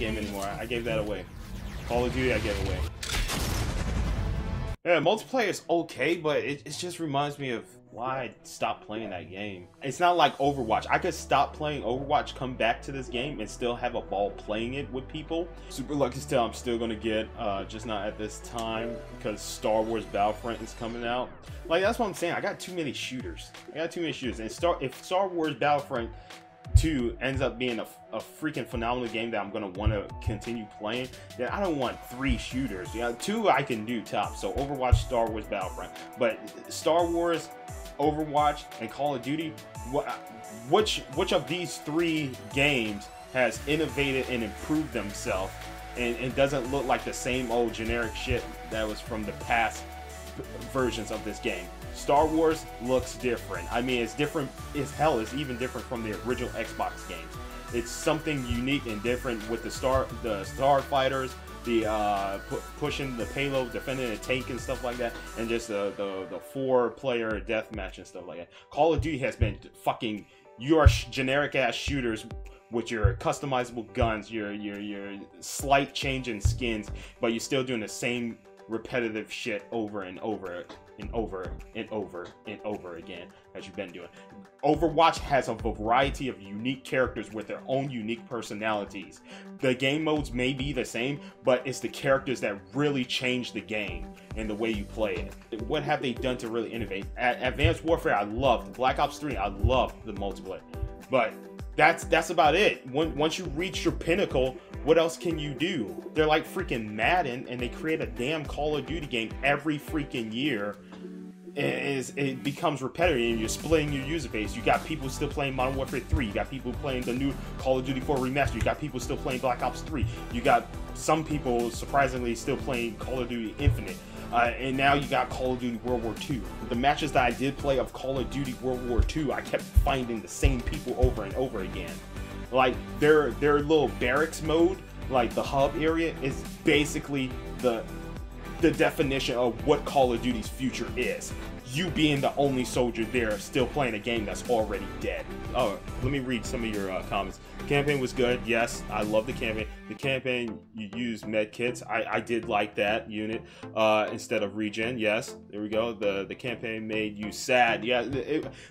game anymore. I gave that away. Call of Duty, I gave away. Yeah, multiplayer is okay, but it just reminds me of why I stopped playing that game. It's not like Overwatch. I could stop playing Overwatch, come back to this game, and still have a ball playing it with people. Super lucky still, I'm still gonna get, just not at this time, because Star Wars Battlefront is coming out. Like, that's what I'm saying. I got too many shooters. And if Star Wars Battlefront 2 ends up being a freaking phenomenal game that I'm gonna want to continue playing, then I don't want 3 shooters. Yeah, 2 I can do top. So Overwatch, Star Wars Battlefront, but Star Wars, Overwatch, and Call of Duty, which of these 3 games has innovated and improved themselves and doesn't look like the same old generic shit that was from the past versions of this game? Star Wars looks different. I mean, it's different as hell. It's even different from the original Xbox games. It's something unique and different with the starfighters, the pushing the payload, defending a tank and stuff like that, and just the 4-player deathmatch and stuff like that. Call of Duty has been fucking your generic ass shooters with your customizable guns, your slight change in skins, but you're still doing the same repetitive shit over and over and over and over and over again as you've been doing. Overwatch has a variety of unique characters with their own unique personalities. The game modes may be the same, but it's the characters that really change the game and the way you play it. What have they done to really innovate? Advanced Warfare, I loved. Black Ops 3, I loved the multiplayer. But that's about it. Once you reach your pinnacle, what else can you do? They're like freaking Madden, and they create a damn Call of Duty game every freaking year. It becomes repetitive, and you're splitting your user base. You got people still playing Modern Warfare 3. You got people playing the new Call of Duty 4 Remastered. You got people still playing Black Ops 3. You got some people, surprisingly, still playing Call of Duty Infinite. And now you got Call of Duty World War II. The matches that I did play of Call of Duty World War II, I kept finding the same people over and over again. Like, their little barracks mode, like the hub area, is basically the definition of what Call of Duty's future is. You being the only soldier there, still playing a game that's already dead. Oh, let me read some of your comments. Campaign was good. Yes, I love the campaign. The campaign, you use med kits. I did like that unit instead of regen. Yes, there we go. The campaign made you sad. Yeah,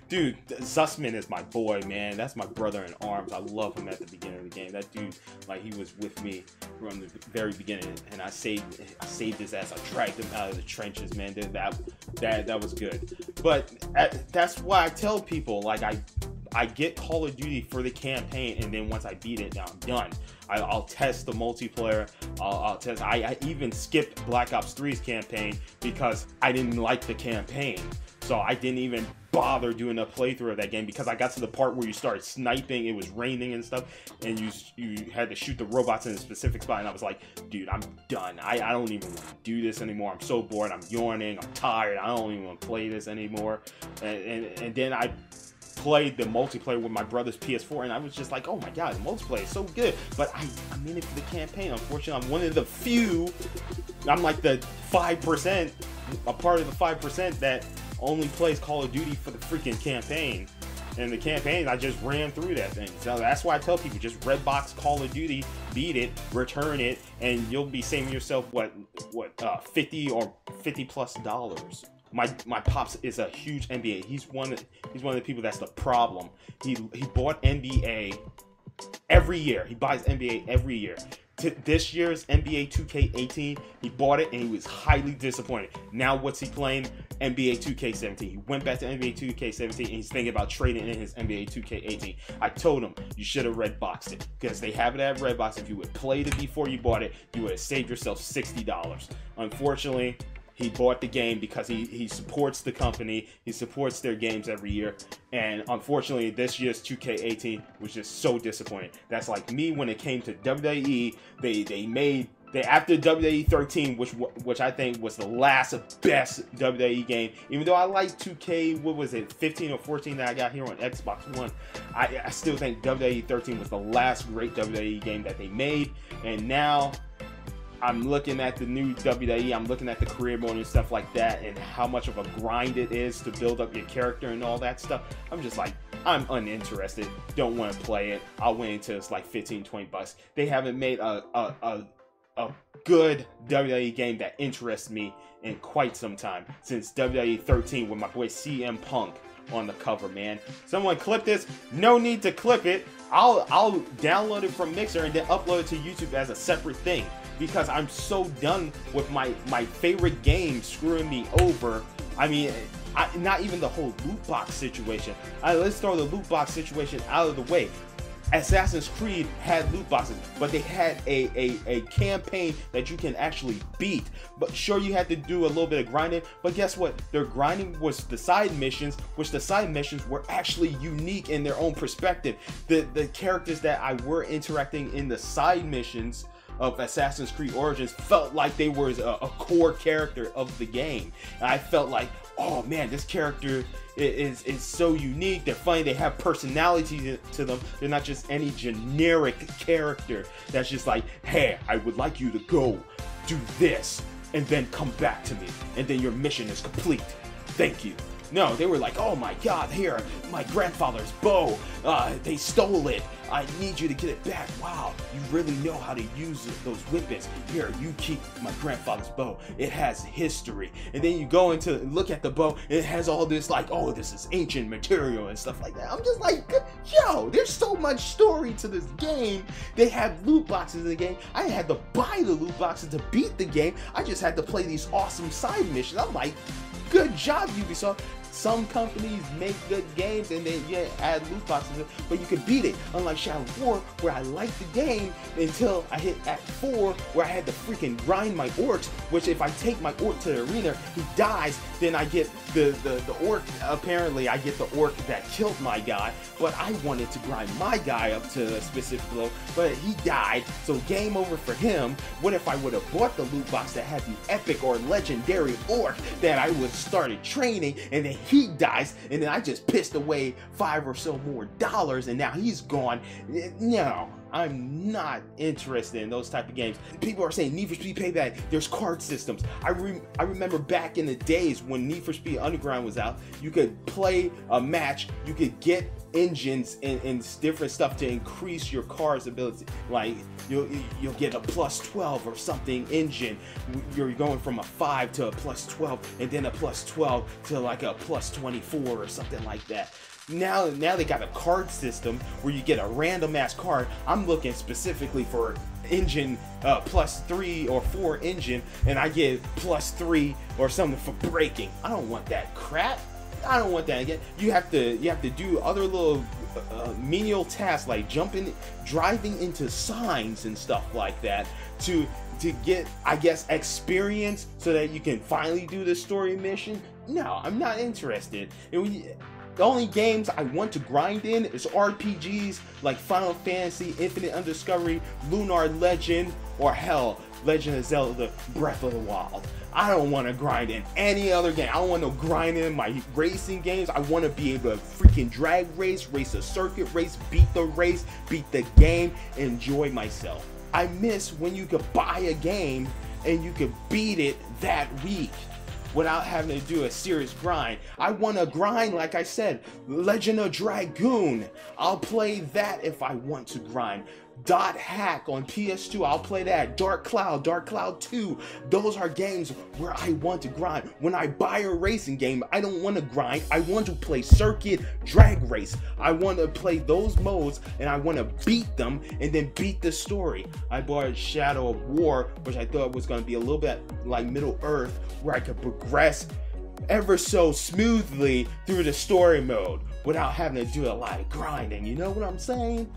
dude, Zussman is my boy, man. That's my brother in arms. I love him at the beginning of the game. That dude, like, he was with me from the very beginning, and I saved his ass. I dragged him out of the trenches, man. That was good. But that's why I tell people, like, I get Call of Duty for the campaign, and then once I beat it, I'm done. I'll test the multiplayer. I'll test. I even skipped Black Ops 3's campaign because I didn't like the campaign. So I didn't even bother doing a playthrough of that game because I got to the part where you started sniping, it was raining and stuff, and you had to shoot the robots in a specific spot, and I was like, dude, I'm done. I don't even want to do this anymore. I'm so bored. I'm yawning. I'm tired. I don't even want to play this anymore. And then I played the multiplayer with my brother's PS4, and I was just like, oh my god, the multiplayer is so good, but I'm in it for the campaign. Unfortunately, I'm one of the few, I'm like the 5%, a part of the 5% that only plays Call of Duty for the freaking campaign. And the campaign, I just ran through that thing. So that's why I tell people, just red box Call of Duty, beat it, return it, and you'll be saving yourself what $50 or $50+ My pops is a huge NBA. He's one of the people that's the problem. He bought NBA every year. He buys NBA every year. This year's NBA 2K18, he bought it and he was highly disappointed. Now what's he playing? NBA 2K17. He went back to NBA 2K17 and he's thinking about trading in his NBA 2K18. I told him you should have red boxed it because they have it at Redbox. If you would played it before you bought it, you would have saved yourself $60. Unfortunately, he bought the game because he supports the company. He supports their games every year. And unfortunately, this year's 2K18 was just so disappointing. That's like me when it came to WWE. They after WWE 13, which I think was the last best WWE game. Even though I like 2K, what was it, 15 or 14 that I got here on Xbox One, I still think WWE 13 was the last great WWE game that they made. And now I'm looking at the new WWE, I'm looking at the career mode and stuff like that, and how much of a grind it is to build up your character and all that stuff. I'm just like, I'm uninterested. Don't want to play it. I'll wait until it's like 15, 20 bucks. They haven't made a good WWE game that interests me in quite some time, since WWE 13 with my boy CM Punk on the cover, man. Someone clip this. No need to clip it. I'll download it from Mixer and then upload it to YouTube as a separate thing, because I'm so done with my favorite game screwing me over. I mean, not even the whole loot box situation. Let's throw the loot box situation out of the way. Assassin's Creed had loot boxes, but they had a campaign that you can actually beat. But sure, you had to do a little bit of grinding, but guess what? Their grinding was the side missions, which the side missions were actually unique in their own perspective. The characters that I were interacting in the side missions of Assassin's Creed Origins felt like they were a core character of the game. And I felt like, oh man, this character is so unique. They're funny. They have personality to them. They're not just any generic character that's just like, hey, I would like you to go do this and then come back to me, and then your mission is complete. Thank you. No, they were like, oh my god, here, my grandfather's bow. They stole it. I need you to get it back. Wow, you really know how to use those weapons. Here, you keep my grandfather's bow. It has history. And then you go into look at the bow, and it has all this like, oh, this is ancient material and stuff like that. I'm just like, yo, there's so much story to this game. They have loot boxes in the game. I had to buy the loot boxes to beat the game. I just had to play these awesome side missions. I'm like, good job, Ubisoft. Some companies make good games and they add loot boxes, but you can beat it. Unlike Shadow of War, where I liked the game until I hit Act 4, where I had to freaking grind my orcs, which if I take my orc to the arena, he dies, then I get the orc, apparently I get the orc that killed my guy, but I wanted to grind my guy up to a specific level, but he died, so game over for him. What if I would have bought the loot box that had the epic or legendary orc that I would started training, and then he dies, and then I just pissed away $5 or so more, and now he's gone? No, I'm not interested in those type of games. People are saying Need for Speed Payback, there's card systems. I remember back in the days when Need for Speed Underground was out, you could play a match, you could get engines and different stuff to increase your car's ability. Like you'll get a +12 or something engine. You're going from a 5 to a +12, and then a +12 to like a +24 or something like that. Now they got a card system where you get a random ass card. I'm looking specifically for engine +3 or 4 engine, and I get +3 or something for braking. I don't want that crap. I don't want that again. You have to do other little menial tasks like driving into signs and stuff like that to get, I guess, experience so that you can finally do the story mission. No, I'm not interested. The only games I want to grind in is RPGs like Final Fantasy, Infinite Undiscovery, Lunar Legend, or hell, Legend of Zelda Breath of the Wild. I don't want to grind in any other game. I don't want to grind in my racing games. I want to be able to freaking drag race a circuit race, beat the game, enjoy myself. I miss when you could buy a game and you could beat it that week without having to do a serious grind. I want to grind, like I said, Legend of Dragoon. I'll play that if I want to grind. Dot Hack on PS2, I'll play that. Dark Cloud 2, those are games where I want to grind. When I buy a racing game, I don't want to grind. I want to play circuit drag race. I want to play those modes and I want to beat them and then beat the story. I bought Shadow of War, which I thought was going to be a little bit like Middle Earth, where I could progress ever so smoothly through the story mode without having to do a lot of grinding. You know what I'm saying?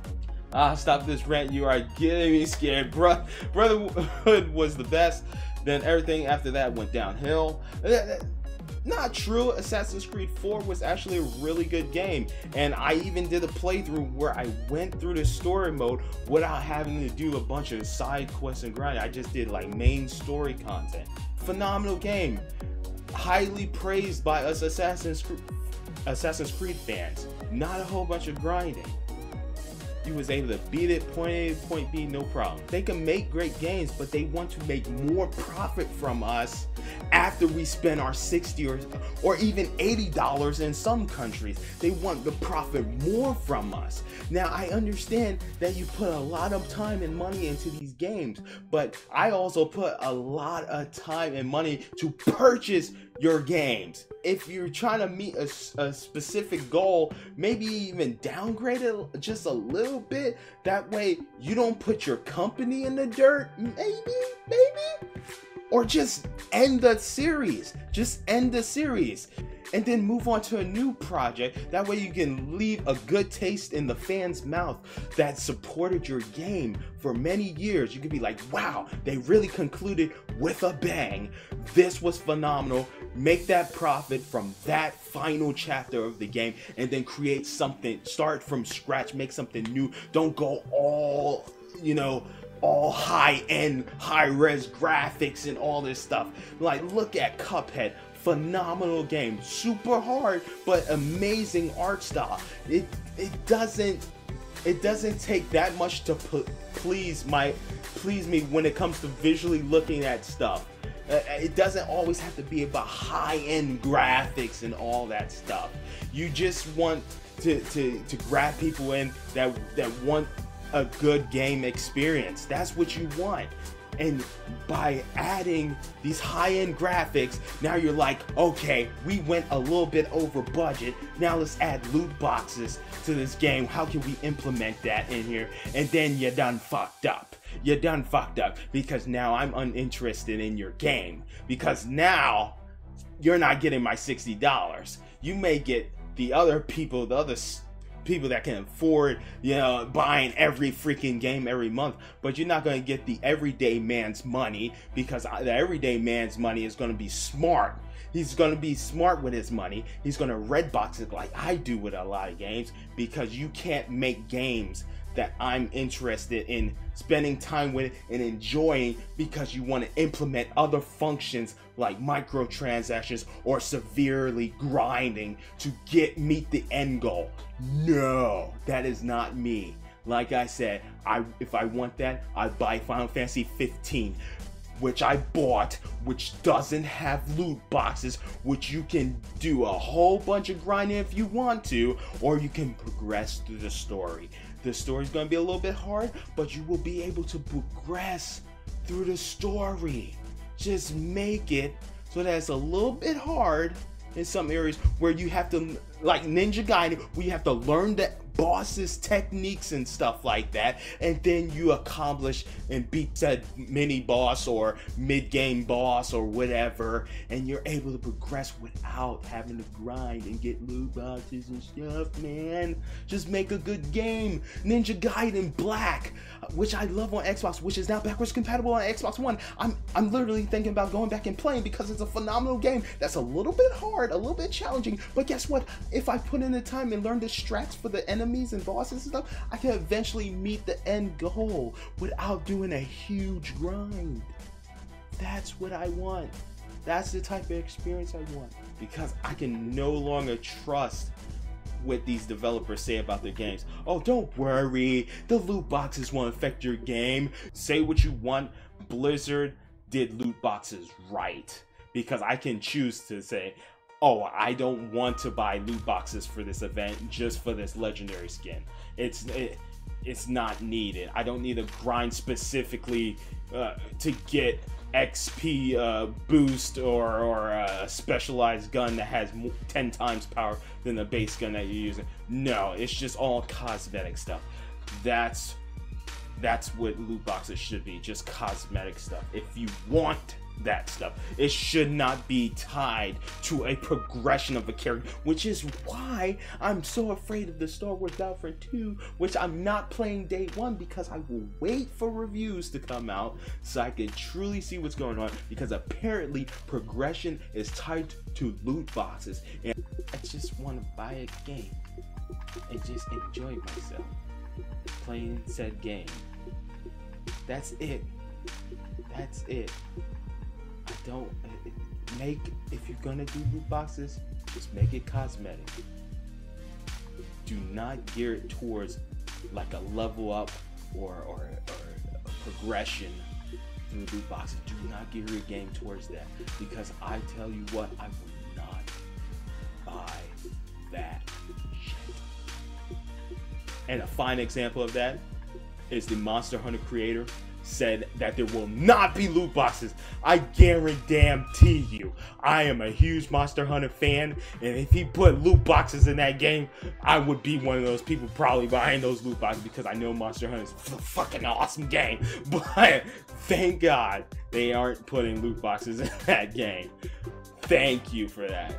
Stop this rant, you are getting me scared. Brotherhood was the best, then everything after that went downhill. Not true. Assassin's Creed 4 was actually a really good game, and I even did a playthrough where I went through the story mode without having to do a bunch of side quests and grinding. I just did like main story content. Phenomenal game, highly praised by us Assassin's Creed fans. Not a whole bunch of grinding. You was able to beat it, point A, point B, no problem. They can make great games, but they want to make more profit from us after we spend our $60 or even $80 in some countries. They want the profit more from us. Now, I understand that you put a lot of time and money into these games, but I also put a lot of time and money to purchase your games. If you're trying to meet a specific goal, maybe even downgrade it just a little bit. That way you don't put your company in the dirt, maybe. Or just end the series. Just end the series. And then move on to a new project. That way you can leave a good taste in the fans' mouth that supported your game for many years. You could be like, wow, they really concluded with a bang. This was phenomenal. Make that profit from that final chapter of the game and then create something, start from scratch, make something new. Don't go all, all high-end, high-res graphics and all this stuff. Like, look at Cuphead. Phenomenal game, super hard but amazing art style. It doesn't take that much to please me when it comes to visually looking at stuff. It doesn't always have to be about high-end graphics and all that stuff. You just want to grab people in that want a good game experience. That's what you want. And by adding these high-end graphics, now you're like, okay, we went a little bit over budget. Now let's add loot boxes to this game. How can we implement that in here? And then you're done fucked up. You're done fucked up because now I'm uninterested in your game. Because now you're not getting my $60. You may get the other people, people that can afford, buying every freaking game every month, but you're not going to get the everyday man's money, because the everyday man's money is going to be smart. He's going to be smart with his money. He's going to red box it like I do with a lot of games, because you can't make games that I'm interested in spending time with and enjoying because you want to implement other functions like microtransactions or severely grinding to meet the end goal. No, that is not me. Like I said, if I want that, I buy Final Fantasy 15, which I bought, which doesn't have loot boxes, which you can do a whole bunch of grinding if you want to, or you can progress through the story. The story's going to be a little bit hard, but you will be able to progress through the story. Just make it so that it's a little bit hard in some areas where you have to, like Ninja Gaiden, where you have to learn the bosses' techniques and stuff like that, and then you accomplish and beat said mini boss or mid-game boss or whatever, and you're able to progress without having to grind and get loot boxes and stuff, man. Just make a good game. Ninja Gaiden Black, which I love on Xbox, which is now backwards compatible on Xbox One. I'm literally thinking about going back and playing because it's a phenomenal game that's a little bit hard, a little bit challenging, but guess what? If I put in the time and learn the strats for the enemies and bosses and stuff, I can eventually meet the end goal without doing a huge grind. That's what I want. That's the type of experience I want, because I can no longer trust what these developers say about their games. Oh, don't worry, the loot boxes won't affect your game. Say what you want, Blizzard did loot boxes right, because I can choose to say, oh, I don't want to buy loot boxes for this event just for this legendary skin. It's not needed. I don't need to grind specifically to get XP boost or a specialized gun that has 10 times power than the base gun that you're using. No, it's just all cosmetic stuff. That's what loot boxes should be, just cosmetic stuff. If you want that stuff, it should not be tied to a progression of a character, which is why I'm so afraid of the Star Wars Battlefront 2, which I'm not playing day one, because I will wait for reviews to come out so I can truly see what's going on, because apparently progression is tied to loot boxes, and I just want to buy a game and just enjoy myself playing said game. That's it. That's it. I don't if you're gonna do loot boxes, just make it cosmetic. Do not gear it towards like a level up or a progression through loot boxes. Do not gear your game towards that, because I tell you what, I would not buy that shit. And a fine example of that is the Monster Hunter creator said that there will not be loot boxes. I guarantee you, I am a huge Monster Hunter fan, and if he put loot boxes in that game, I would be one of those people probably buying those loot boxes, because I know Monster Hunter is a fucking awesome game. But thank God they aren't putting loot boxes in that game. Thank you for that.